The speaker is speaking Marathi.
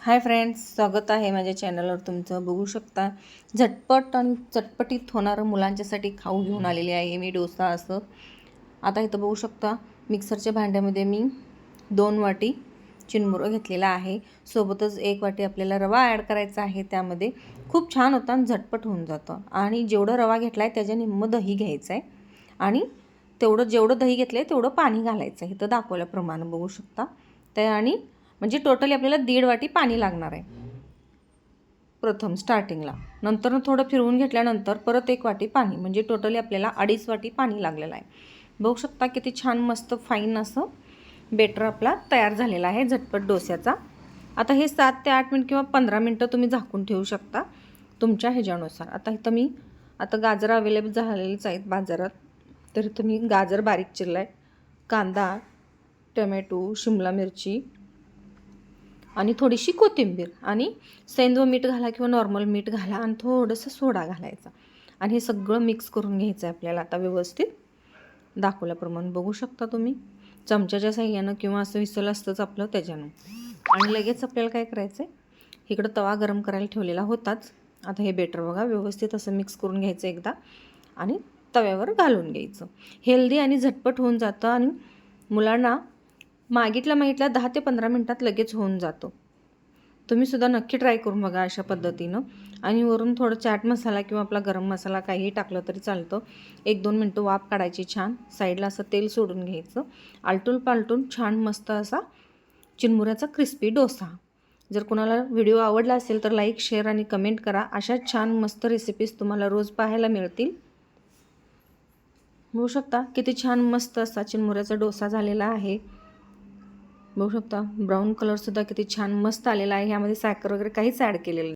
हाय फ्रेंड्स, स्वागत आहे माझ्या चॅनलवर तुमचं. बघू शकता झटपट आणि चटपटीत होणारं मुलांच्यासाठी खाऊ घेऊन आलेली आहे मी, डोसा असं. आता इथं बघू शकता मिक्सरच्या भांड्यामध्ये मी 2 वाटी चिरमुरं घेतलेला आहे. सोबतच 1 वाटी आपल्याला रवा ॲड करायचा आहे. त्यामध्ये खूप छान होतं आणि झटपट होऊन जातं. आणि जेवढं रवा घेतला आहे त्याच्या निम्मं दही घ्यायचं आहे आणि जेवढं दही घेतलं आहे तेवढं पाणी घालायचं आहे. इथं दाखवल्याप्रमाणे बघू शकता ते. आणि म्हणजे टोटली आपल्याला 1.5 वाटी पाणी लागणार आहे प्रथम स्टार्टिंगला. नंतर थोडं फिरवून घेतल्यानंतर परत 1 वाटी पाणी, म्हणजे टोटली आपल्याला 2.5 वाटी पाणी लागलेलं आहे. बघू शकता किती छान मस्त फाईन असं बेटर आपला तयार झालेला आहे झटपट डोस्याचा. आता हे 7 ते 8 मिनिट किंवा 15 मिनटं तुम्ही झाकून ठेवू शकता तुमच्या ह्याच्यानुसार. आता इथं मी गाजर अवेलेबल झालेलीच आहेत बाजारात, तर इथं मी गाजर बारीक चिरला आहे, कांदा, टोमॅटो, शिमला मिरची आणि थोडीशी कोथिंबीर आणि सेंधव मीठ घाला किंवा नॉर्मल मीठ घाला आणि थोडंसं सोडा घालायचा आणि हे सगळं मिक्स करून घ्यायचं आहे आपल्याला. आता व्यवस्थित दाखवल्याप्रमाणे बघू शकता तुम्ही, चमच्याच्या साह्यानं किंवा असं विसल असतंच आपलं त्याच्यानं. आणि लगेच आपल्याला काय करायचं आहे, इकडं तवा गरम करायला ठेवलेला होताच. आता हे बेटर बघा व्यवस्थित असं मिक्स करून घ्यायचं एकदा आणि तव्यावर घालून घ्यायचं. हेल्दी आणि झटपट होऊन जातं आणि मुलांना मागितल्या 10 ते 15 मिनटात लगेच होऊन जातो. तुम्हीसुद्धा नक्की ट्राय करून बघा अशा पद्धतीनं. आणि वरून थोडं चाट मसाला किंवा आपला गरम मसाला काहीही टाकलं तरी चालतं. 1-2 मिनटं वाफ काढायची छान, साईडला असं तेल सोडून घ्यायचं. आलटून पालटून छान मस्त असा चिरमुऱ्याचा क्रिस्पी डोसा. जर कोणाला व्हिडिओ आवडला असेल तर लाईक, शेअर आणि कमेंट करा. अशा छान मस्त रेसिपीज तुम्हाला रोज पाहायला मिळतील. बघू शकता किती छान मस्त असा चिरमुऱ्याचा डोसा झालेला आहे. बघू शकता ब्राऊन कलरसुद्धा किती छान मस्त आलेला आहे. ह्यामध्ये साखर वगैरे काहीच ॲड केलेलं नाही.